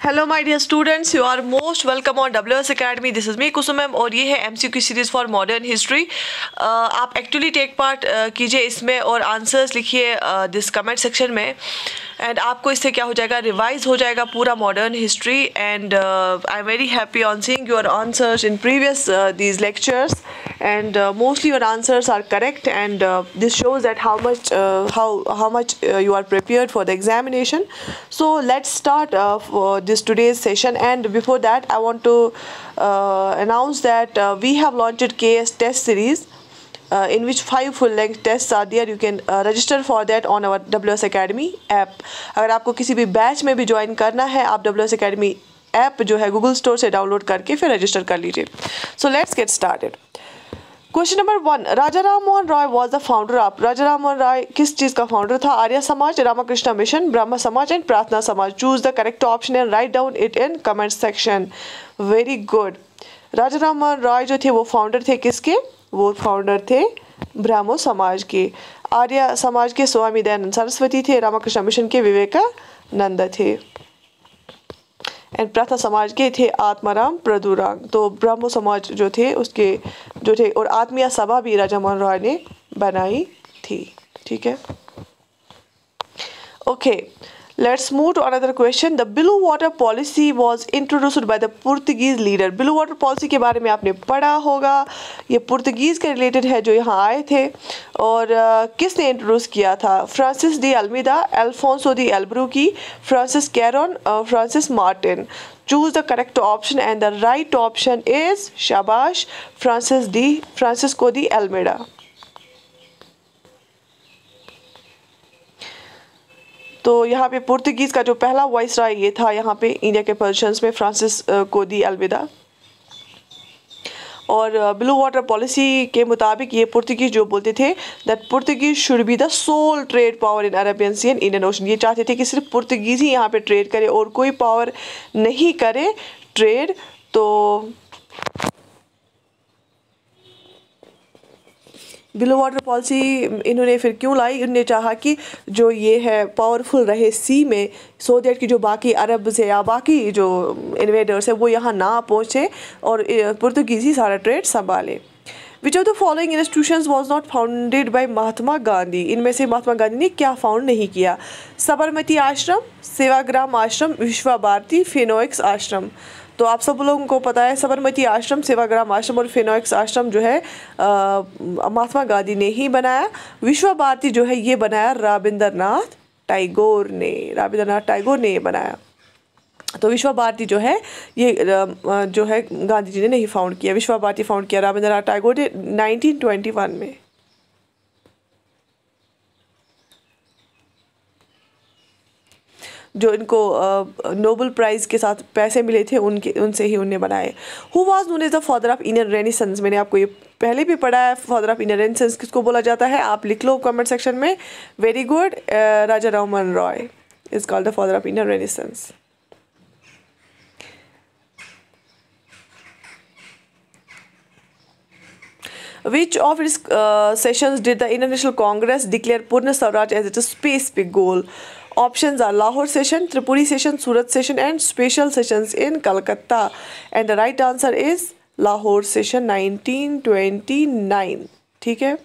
Hello my dear students, you are most welcome on WS Academy. This is me Kusum ma'am और ये है MCQ series for modern history. आप actually take part कीजिए इसमें और answers लिखिए दिस कमेंट सेक्शन में. एंड आपको इससे क्या हो जाएगा, रिवाइज हो जाएगा पूरा modern history. And I am very happy on seeing your answers in previous these lectures, and mostly your answers are correct, and this shows that how much you are prepared for the examination. So let's start for this today's session. And before that, I want to announce that we have launched KS test series, in which 5 full-length tests are there. You can register for that on our WS Academy app. अगर आपको किसी भी batch में भी join करना है, आप WS Academy app जो है गूगल स्टोर से डाउनलोड करके फिर रजिस्टर कर लीजिए. So let's get started. Question number 1. Raja Ram Mohan Roy was the founder of. Raja Ram Mohan Roy किस चीज़ का फाउंडर था? आर्य समाज, रामकृष्ण मिशन, ब्रह्म समाज and Prarthana Samaj. Choose the correct option and write down it in comment section. Very good. Raja Ram Mohan Roy जो थे वो फाउंडर थे किसके? वो फाउंडर थे ब्रह्मो समाज के. आर्य समाज के स्वामी दयानंद सरस्वती थे. रामकृष्ण मिशन के विवेकानंद थे. एंड प्रार्थना समाज के थे आत्माराम प्रदुरांग. तो ब्रह्मो समाज जो थे उसके जो थे और आत्मीय सभा भी राजा मोहन रॉय ने बनाई थी. ठीक है. Okay, let's move to another question. The blue water policy was introduced by the Portuguese leader. blue water policy के बारे में आपने पढ़ा होगा. ये पुर्तगीज के रिलेटेड है जो यहाँ आए थे. और किसने इंट्रोड्यूस किया था? Francis de Almeida, Alfonso de Albuquerque, Francis Caron, Francis Martin. Choose the correct option and the right option is शाबाश फ्रांसिस्को डी अल्मीदा. तो यहाँ पे पुर्तगीज का जो पहला वॉइस रॉय ये था यहाँ पे इंडिया के पोजीशंस में, फ्रांसिस को दी अल्विदा. और ब्लू वाटर पॉलिसी के मुताबिक ये पुर्तगीज जो बोलते थे that Portuguese should be the sole trade power in Arabian sea and Indian ocean. ये चाहते थे कि सिर्फ पुर्तगीज ही यहाँ पे ट्रेड करे और कोई पावर नहीं करे ट्रेड. तो ब्लू वाटर पॉलिसी इन्होंने फिर क्यों लाई? इन्होंने चाहा कि जो ये है पावरफुल रहे सी में, सो दैट कि जो बाकी अरब से या बाकी जो इन्वेडर्स है वो यहाँ ना पहुँचे और पुर्तगीज़ी सारा ट्रेड संभाले. Which of the following institutions was not founded by Mahatma Gandhi. इनमें से महात्मा गांधी ने क्या फाउंड नहीं किया? साबरमती आश्रम, सेवाग्राम आश्रम, विश्वा भारती, फिनोक्स आश्रम. तो आप सब लोगों को पता है साबरमती आश्रम, सेवाग्राम आश्रम और फिनोक्स आश्रम जो है महात्मा गांधी ने ही बनाया. विश्वा भारती जो है ये बनाया रविंद्रनाथ टैगोर ने. रविंद्रनाथ टैगोर ने ये बनाया. तो विश्वा भारती जो है ये जो है गांधी जी ने नहीं फाउंड किया. विश्वा भारती फाउंड किया रविंद्रनाथ टैगोर ने 1921 में. जो इनको नोबेल प्राइज के साथ पैसे मिले थे उनसे ही उन्हें बनाए. Who was known as the father of Indian renaissance. मैंने आपको ये पहले भी पढ़ा है. फादर ऑफ इंडियन रेनेसेंस किसको बोला जाता है? आप लिख लो कमेंट सेक्शन में. Very good. Raja Ram Mohan Roy is called the father of Indian renaissance. Which of its sessions did the International Congress declare Purna Swaraj as its specific goal? Options are Lahore session, Tripuri session, Surat session and special sessions in Calcutta. And the right answer is Lahore session 1929. ठीक है.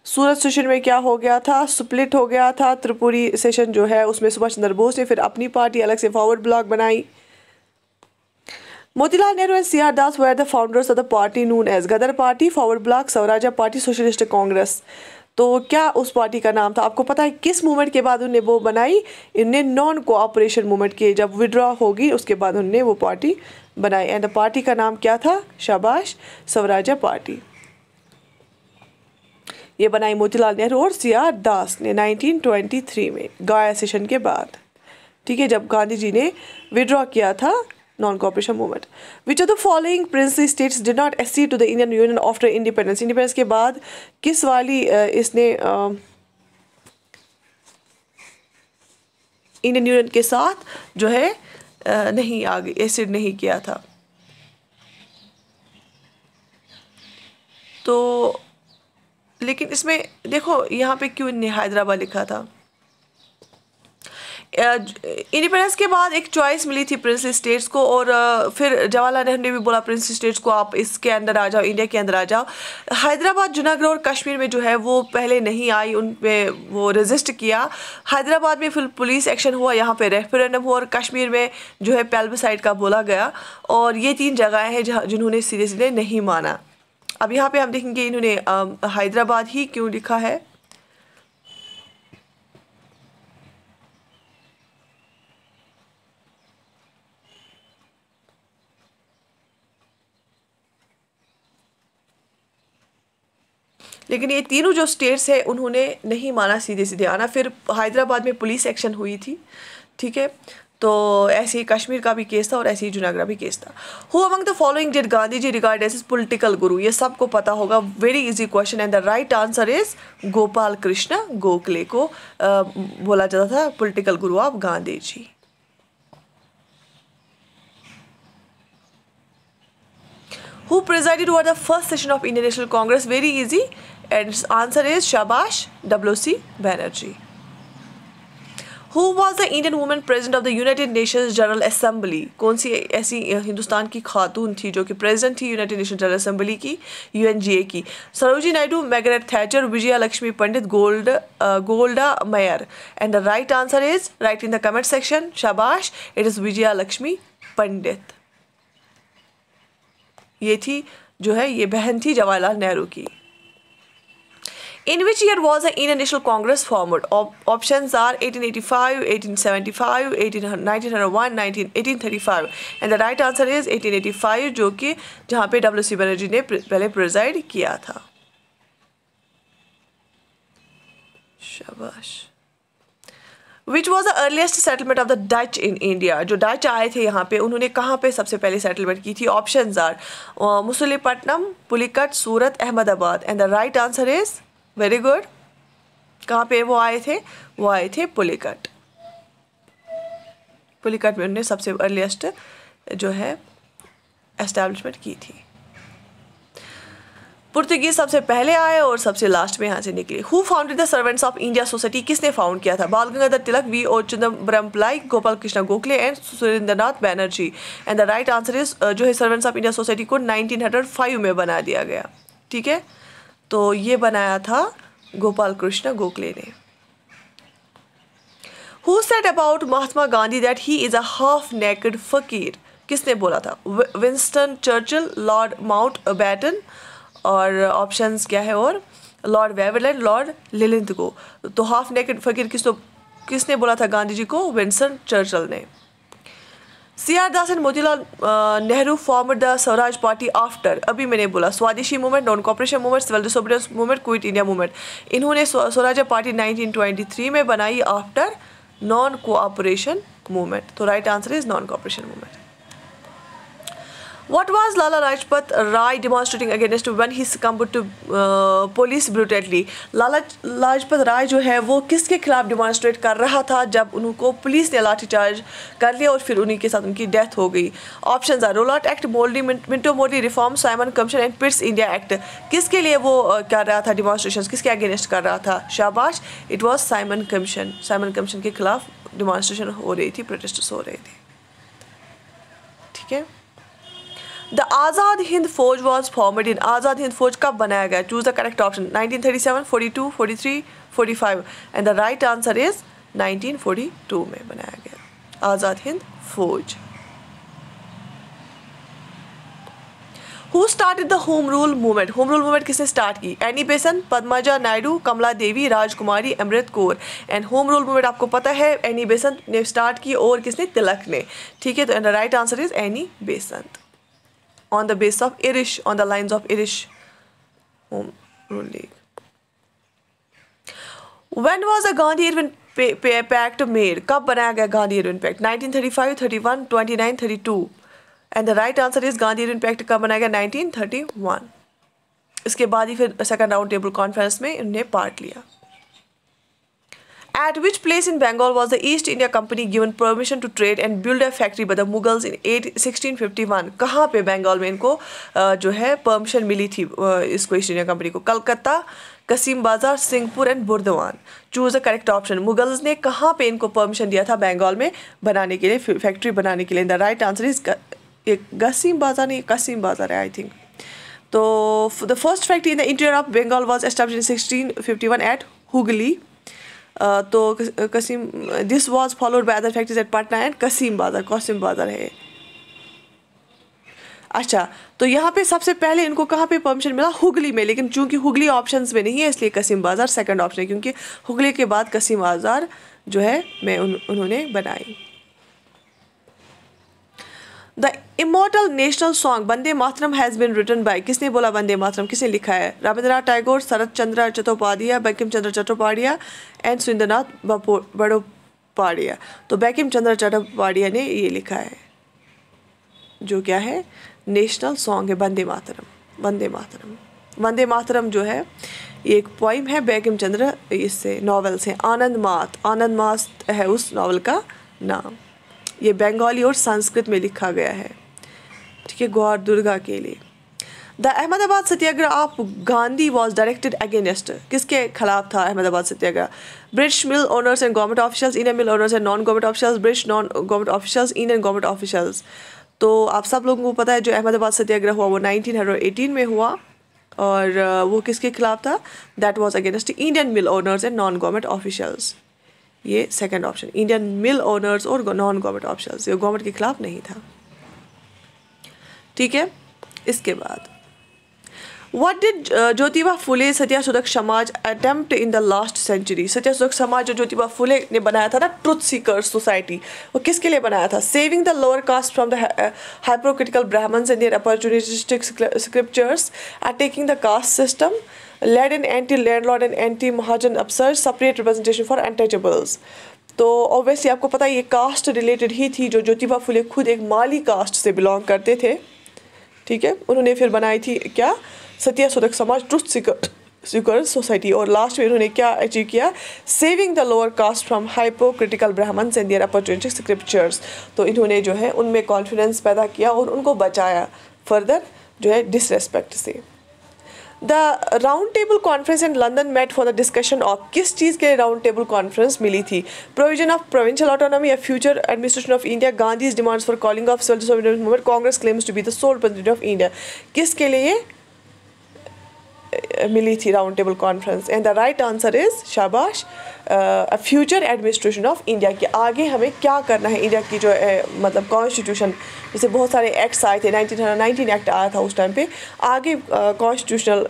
सूरत session में क्या हो गया था? Split हो गया था. त्रिपुरी सेशन जो है उसमें सुभाष चंद्र बोस ने फिर अपनी पार्टी अलग से फॉरवर्ड ब्लॉक बनाई. Motilal Nehru and CR Das were the founders of the party known as Ghadar party, forward bloc, Swarajya party, socialist Congress. तो क्या उस पार्टी का नाम था? आपको पता है किस मूवमेंट के बाद उन्होंने वो बनाई? इनने नॉन कोऑपरेशन मूवमेंट के जब विड्रॉ होगी उसके बाद उन्होंने वो पार्टी बनाई. एंड पार्टी का नाम क्या था? शाबाश स्वराज्य पार्टी. ये बनाई मोतीलाल नेहरू और CR दास ने 1923 में गया सेशन के बाद. ठीक है, जब गांधी जी ने विड्रॉ किया था non cooperation movement. Which of the following princely states did not accede to the Indian union after independence. Independence के बाद किस वाली इसने इंडियन यूनियन के साथ जो है नहीं आगे एसिड नहीं किया था? तो लेकिन इसमें देखो यहाँ पे क्यों इन्हें हैदराबाद लिखा था? इंडिपेंडेंस के बाद एक चॉइस मिली थी प्रिंसली स्टेट्स को, और फिर जवाहरलाल नेहरू ने भी बोला प्रिंसली स्टेट्स को आप इसके अंदर आ जाओ, इंडिया के अंदर आ जाओ। हैदराबाद, जूनागढ़ और कश्मीर में जो है वो पहले नहीं आई, उन पे वो रेजिस्ट किया। हैदराबाद में फिर पुलिस एक्शन हुआ, यहाँ पे रेफरेंडम हुआ, और कश्मीर में जो है प्लेबिसाइड का बोला गया। और ये 3 जगह हैं जहाँ जिन्होंने सीधे सीधे नहीं माना। अब यहाँ पे हम देखेंगे इन्होंने हैदराबाद ही क्यों लिखा है। लेकिन ये तीनों जो स्टेट्स है उन्होंने नहीं माना सीधे सीधे आना। फिर हैदराबाद में पुलिस एक्शन हुई थी, ठीक है। तो ऐसे ही कश्मीर का भी केस था और ऐसे ही जूनागढ़ भी केस था। Who among the following did Gandhi ji regard as political guru? ये सबको पता होगा, very easy question, and the right answer is Gopal Krishna Gokhale को बोला जाता था political guru of Gandhi ji. Who presided over the first session of Indian National Congress? Very easy, and its answer is Shabash W.C. Banerjee. Who was the Indian woman president of the United Nations General Assembly? कौन सी ऐसी हिंदुस्तान की खातून थी जो कि president थी United Nation General Assembly की, UNGA की? Sarojini Naidu, Margaret Thatcher, Vijaya Lakshmi Pandit, Golda Meir. And the right answer is, write in the comment section, शाबाश, इट इज विजया लक्ष्मी पंडित। ये थी जो है ये बहन थी जवाहरलाल नेहरू की। In which year was the Indian National Congress formed? Options are 1885, 1875, 1901, 1835, and the right answer is 1885, जो कि जहाँ पे W.C. बनर्जी ने पहले प्रेजाइड किया था। शाबाश। Which was the earliest settlement of the Dutch in India? जो डच आए थे यहाँ पे उन्होंने कहाँ पे सबसे पहले सेटलमेंट की थी? Options are Masulipatnam, Pulicat, Surat, Ahmedabad, and the right answer is, very good, कहाँ पे वो आए थे? वो आए थे पुलिकट। पुलिकट में उन्होंने सबसे अर्लीस्ट जो है एस्टैब्लिशमेंट की थी। पुर्तगीज सबसे पहले आए और सबसे लास्ट में यहाँ से निकले। Who founded the servants of India society? किसने फाउंड किया था? बाल Gangadhar Tilak, V.O. Chidambaram Pillai, Gopal Krishna Gokhale and Surendranath Banerjee. And the right answer is जो है सर्वेंट्स ऑफ इंडिया सोसाइटी को 1905 में बना दिया गया, ठीक है। तो ये बनाया था गोपाल कृष्ण गोखले ने। Who said about Mahatma Gandhi that he is a half-naked फकीर? किसने बोला था? विंस्टन चर्चिल, लॉर्ड माउंटबेटन, और ऑप्शंस क्या है? और लॉर्ड वेवरलैंड, लॉर्ड लिलिंथगो। तो हाफ नेकेड फकीर किसने बोला था गांधी जी को? विंस्टन चर्चिल ने। C.R. Das and Motilal Nehru formed the Swaraj party after, अभी मैंने बोला, Swadeshi movement, non cooperation movement, civil disobedience movement, quit India movement. इन्होंने स्वराज पार्टी 1923 में बनाई आफ्टर नॉन कोऑपरेशन मूवमेंट। तो right answer is non cooperation movement. What was Lala Lajpat Rai demonstrating against when he succumbed to police brutality? Lala Lajpat Rai जो है वो किसके खिलाफ demonstrate कर रहा था जब उनको पुलिस ने लाठीचार्ज कर लिया और फिर उन्हीं के साथ उनकी डेथ हो गई? Options are Rowlatt Act, Morley, Minto Morley reform, Simon Commission and Pitt's India Act. किसके लिए वो कर रहा था डिमॉन्स्ट्रेशन, किसके अगेंस्ट कर रहा था? शाबाश, it was Simon commission. Simon commission के खिलाफ डिमॉन्स्ट्रेशन हो रही थी, प्रोटेस्ट हो रहे थे, ठीक है। The आज़ाद हिंद फौज was formed in, Azad Hind फौज कब बनाया गया? Choose the correct option, 1937, 42, 43, 45, and the right answer is 1942 में बनाया गया आज़ाद हिंद फौज। Who started the home rule movement? Home rule movement किसने स्टार्ट की? Annie Besant, Padmaja Naidu, Kamala Devi, Rajkumari, Amrit Kaur. And home rule movement आपको पता है एनी बेसेंट ने स्टार्ट की और किसने? तिलक ने, ठीक है। तो and the right answer is Annie Besant. On the base of Irish, on the lines of Irish Home Rule League. When was the Gandhi-Irwin Pact made? कब बनाया गया Gandhi-Irwin Pact? 1935, 31, 29, 32. And the right answer is Gandhi-Irwin Pact कब बनाया गया? 1931. इसके बाद ही फिर second round table conference में इन्होंने पार्ट लिया। At which place in Bengal was the East India Company given permission to trade and build a factory by the Mughals in 1651? कहाँ पे बंगाल में इनको जो है परमिशन मिली थी इसको ईस्ट इंडिया कंपनी को? कलकत्ता, कसीम बाजार, Singhpur and Burdwan. Choose the correct option. Mughals ने कहाँ पे इनको परमिशन दिया था बंगाल में बनाने के लिए, फैक्ट्री बनाने के लिए? The right answer is Kasim Bazar, नहीं कसीम बाजार है आई थिंक। तो the first factory in the interior of Bengal was established in 1651 at Hooghly. तो Kasim, this was followed by other factories at Patna and Kasim Bazar है। अच्छा, तो यहाँ पे सबसे पहले इनको कहाँ पे परमिशन मिला? हुगली में, लेकिन चूंकि हुगली ऑप्शंस में नहीं है इसलिए कसीम बाजार सेकंड ऑप्शन है, क्योंकि हुगली के बाद कसीम बाजार जो है उन्होंने बनाई। The immortal national song Vande Mataram has been written by, किसने बोला वंदे मातरम, किसने लिखा है? रविंद्रनाथ टैगोर, शरत चंद्र चट्टोपाध्याय, बंकिम चंद्र चट्टोपाध्याय एंड सुरेंद्रनाथ बड़ोपाध्याय। तो बंकिम चंद्र चट्टोपाध्याय ने ये लिखा है, जो क्या है नेशनल सॉन्ग है वंदे मातरम। वंदे मातरम जो है ये एक पोइम है बंकिम चंद्र, इससे नॉवेल से आनंद मात है उस नॉवल का नाम। ये बंगाली और संस्कृत में लिखा गया है, ठीक है, गौर दुर्गा के लिए। The Ahmedabad Satyagraha of Gandhi was directed against, किसके खिलाफ था Ahmedabad Satyagraha? British mill owners and government officials, Indian mill owners and non government officials, British non government officials, Indian government officials. तो आप सब लोगों को पता है जो अहमदाबाद सत्याग्रह हुआ वो 1918 में हुआ, और वो किसके खिलाफ था? That was against Indian mill owners and non government officials. ये second option, Indian mill owners और नॉन गवर्नमेंट ऑफिशियल्स, ये गवर्नमेंट के खिलाफ नहीं था, ठीक है। इसके बाद What did Jyotiba Phule Satyashodhak Samaj attempt in the last century? Satyashodhak Samaj जो ज्योतिबा फुले ने बनाया था ना, ट्रुथ सीकर्स सोसाइटी, वो किसके लिए बनाया था? Saving the lower caste from the hypocritical Brahmins and their opportunistic scriptures, attacking the caste system, led an anti landlord and anti mahajan upsurge, separate representation for untouchables. तो ऑब्वियसली आपको पता है ये कास्ट रिलेटेड ही थी, जो ज्योतिबा फुले खुद एक माली कास्ट से बिलोंग करते थे, ठीक है। उन्होंने फिर बनाई थी क्या? Satyashodhak Samaj, truth seeker society, और लास्ट में उन्होंने क्या अचीव किया? Saving the lower caste from hypocritical Brahmins and their opportunistic scriptures. तो इन्होंने जो है उनमें कॉन्फिडेंस पैदा किया और उनको बचाया फर्दर जो है डिसरेस्पेक्ट से। The round table conference in London met for the discussion of, किस चीज़ के राउंड टेबल कॉन्फ्रेंस मिली थी? प्रोविजन ऑफ प्रोविंशियल ऑटोनॉमी या future administration of India, Gandhi's demands for calling of self sovereign movement, Congress claims to be the sole president of India. किसके लिए मिली थी round table conference? And the right answer is शाबाश, future administration of India, के आगे हमें क्या करना है इंडिया की जो मतलब कॉन्स्टिट्यूशन, जैसे बहुत सारे एक्ट्स आए थे, 1919 एक्ट आया था उस टाइम पे, आगे कॉन्स्टिट्यूशनल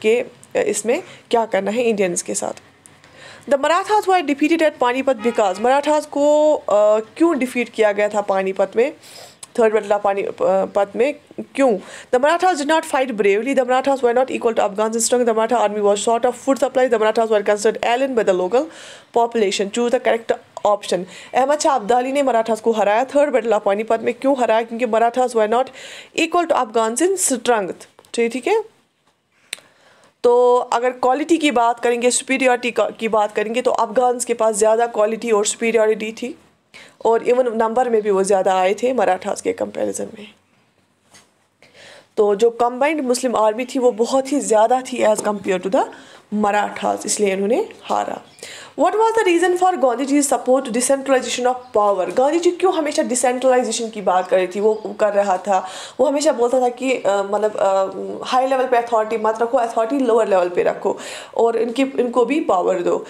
के इसमें क्या करना है इंडियंस के साथ। The Marathas were defeated at Panipat because, Marathas को क्यों डिफीट किया गया था पानीपत में, थर्ड बैटल ऑफ पानीपत में, क्यों? The Marathas did not fight bravely, the Marathas were not equal to Afghans strong, the Maratha army was short of food supply, the Marathas were considered alien by the local population. Choose the correct option. Ahmad Shah Abdali ने मराठास को हराया third battle of Panipat में, क्यों हराया? क्योंकि Marathas were not equal to Afghans in strength, ठीक है। तो अगर क्वालिटी की बात करेंगे, सुपीरियरिटी की बात करेंगे, तो अफगान्स के पास ज़्यादा क्वालिटी और सुपीरियरिटी थी, और इवन नंबर में भी वो ज़्यादा आए थे मराठास के कंपैरिजन में। तो जो कंबाइंड मुस्लिम आर्मी थी वो बहुत ही ज़्यादा थी as compare to the Marathas, इसलिए इन्होंने हारा। What was the reason for Gandhi ji support decentralisation of power? Gandhi ji क्यों हमेशा डिसेंट्रलाइजेशन की बात कर रही थी, वो कर रहा था? वो हमेशा बोलता था कि मतलब हाई लेवल पे अथॉरिटी मत रखो, अथॉरिटी लोअर लेवल पे रखो, और इनको भी पावर दो।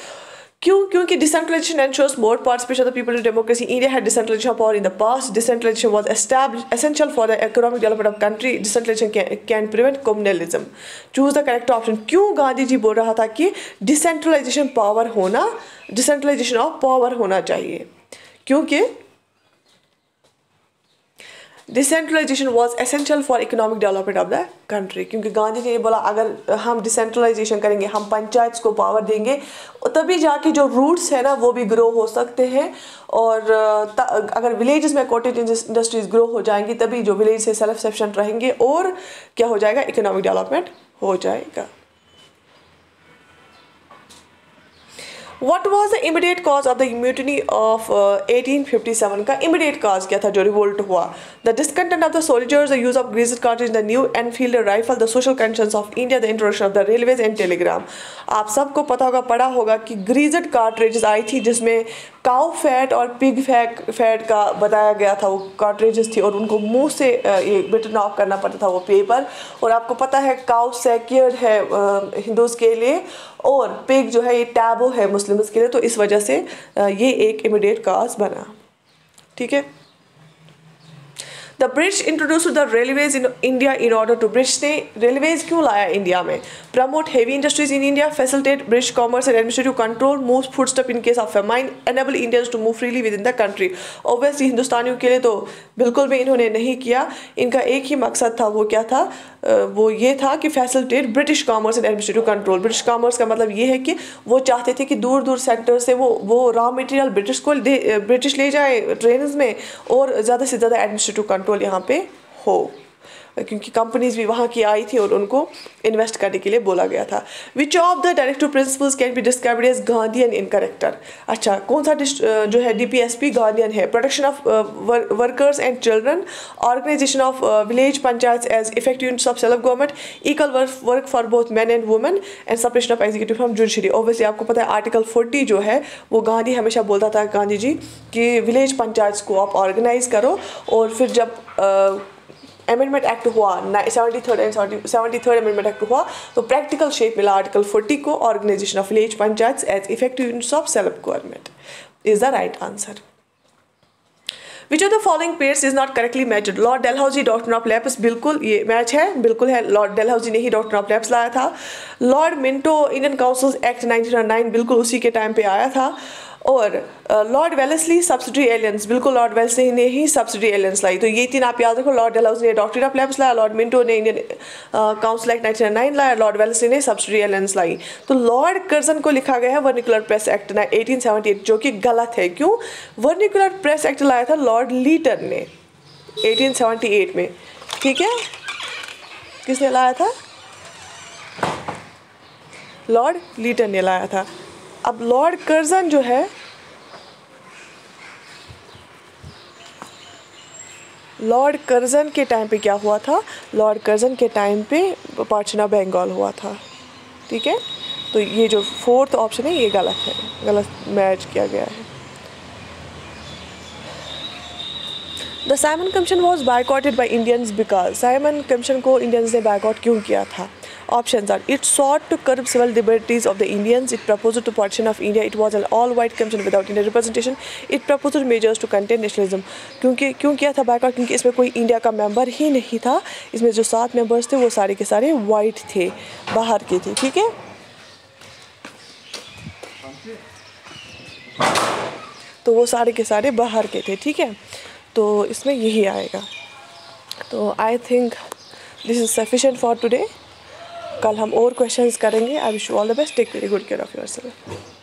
क्यों? क्योंकि decentralization ensures more participation of the people in democracy. India had decentralization of power in the past, decentralization was established essential for the economic development of country, decentralization can prevent communalism. Choose the correct option. क्यों गांधी जी बोल रहा था कि decentralization power होना, decentralization of power होना चाहिए? क्योंकि decentralization was essential for economic development of the country. क्योंकि गांधी जी ने बोला अगर हम डिसेंट्रलाइजेशन करेंगे, हम पंचायत को पावर देंगे, तभी जाके जो रूट्स है ना वो भी ग्रो हो सकते हैं, और अगर विलेजेस में कॉटेज इंडस्ट्रीज ग्रो हो जाएंगी तभी जो विलेज से सेल्फ सफिशिएंट रहेंगे, और क्या हो जाएगा? इकोनॉमिक डेवलपमेंट हो जाएगा। What was the immediate cause of the mutiny of 1857 का immediate cause क्या था जो revolt हुआ? The discontent of the soldiers, the use of greased cartridge, the new Enfield rifle, the social conditions of India, the introduction of the railways and telegram. आप सबको पता होगा, पढ़ा होगा कि greased cartridges आई थी जिसमें काउ फैट और पिग फैट का बताया गया था, वो कार्ट्रिजेस थी और उनको मुंह से ये बिटन ऑफ करना पड़ता था वो पेपर। और आपको पता है काउ सेक्योर्ड है हिंदूज़ के लिए और पिग जो है ये टैबू है मुस्लिम्स के लिए, तो इस वजह से ये एक इमीडिएट काज बना। ठीक है। The British introduce the railways in India in order to, British ने रेलवेज क्यों लाया इंडिया में? Promote heavy industries in India, facilitate British commerce and administrative control, move food stuff in case of famine, enable Indians to move freely with in the country. Obviously हिंदुस्तानियों के लिए तो बिल्कुल भी इन्होंने नहीं किया, इनका एक ही मकसद था, वो क्या था? वो ये था कि facilitate British commerce and administrative control. British commerce का मतलब ये है कि वो चाहते थे कि दूर दूर सेक्टर से वो रॉ मटेरियल ब्रिटिश ले जाए ट्रेन में और ज़्यादा से ज़्यादा एडमिनिस्ट्रेटिव कंट्रोल यहाँ पे हो, क्योंकि कंपनीज भी वहाँ की आई थी और उनको इन्वेस्ट करने के लिए बोला गया था। Which of the directive principles can be described as Gandhian in character? अच्छा, कौन सा जो है DPSP गांधीयन है? Protection of workers and children, organization of village panchayat as effective units of self government, equal work for both man and women and separation of executive from judiciary. Obviously आपको पता है article 40 जो है वो गांधी हमेशा बोलता था, गांधी जी, कि विलेज पंचायत को आप ऑर्गेनाइज करो। और फिर जब अमेंडमेंट एक्ट हुआ 73rd अमेंडमेंट एक्ट हुआ तो प्रैक्टिकल शेप मिला आर्टिकल 40 को, organization of village panchayat as effective units of self government is the right answer. Which of the following pairs is not correctly matched? Lord Dalhousie doctrine of lapse, बिल्कुल ये match है, बिल्कुल है, Lord Dalhousie ने ही doctrine of lapse लाया था। Lord Minto Indian council act 1909, बिल्कुल उसी के टाइम पे आया था। और लॉर्ड वेलेस्ली सब्सिडी एलियंस, बिल्कुल लॉर्ड वेलेस्ली ने ही सब्सिडी एलियंस लाई। तो ये तीन आप याद रखो, लॉर्ड डलहौजी ने डॉक्ट्रिन ऑफ लैप्स लाया, लॉर्ड मिंटो ने इंडियन काउंसिल एक्ट 1909 लाया, लॉर्ड वेलेस्ली ने सब्सिडी एलियंस लाई। तो लॉर्ड कर्जन को लिखा गया है वर्निकुलर प्रेस एक्ट 1878, जो कि गलत है। क्यों? वर्निकुलर प्रेस एक्ट लाया था लॉर्ड लीटन ने 1878 में। ठीक है, किसने लाया था? लॉर्ड लीटन ने लाया था। अब लॉर्ड कर्जन जो है, लॉर्ड कर्जन के टाइम पे क्या हुआ था? लॉर्ड कर्जन के टाइम पे पार्टीशन ऑफ बंगाल हुआ था। ठीक है, तो ये जो फोर्थ ऑप्शन है ये गलत है, गलत मैच किया गया है। The Simon commission was बायकॉटेड by Indians because, Simon commission को इंडियंस ने बायकॉट क्यों किया था? Options are: it sought to curb civil liberties of the Indians, it proposed to partition of India, it was an all-white commission without Indian representation, it proposed measures to contain nationalism। क्यों किया था boycott? क्योंकि इसमें कोई India का member ही नहीं था, इसमें जो 7 मेंबर्स थे वो सारे के सारे वाइट थे, बाहर के थे। ठीक है, तो वो सारे के सारे बाहर के थे। ठीक है, तो इसमें यही आएगा। तो I think this is sufficient for today. कल हम और क्वेश्चंस करेंगे। I wish you all the best, take very good care of yourself.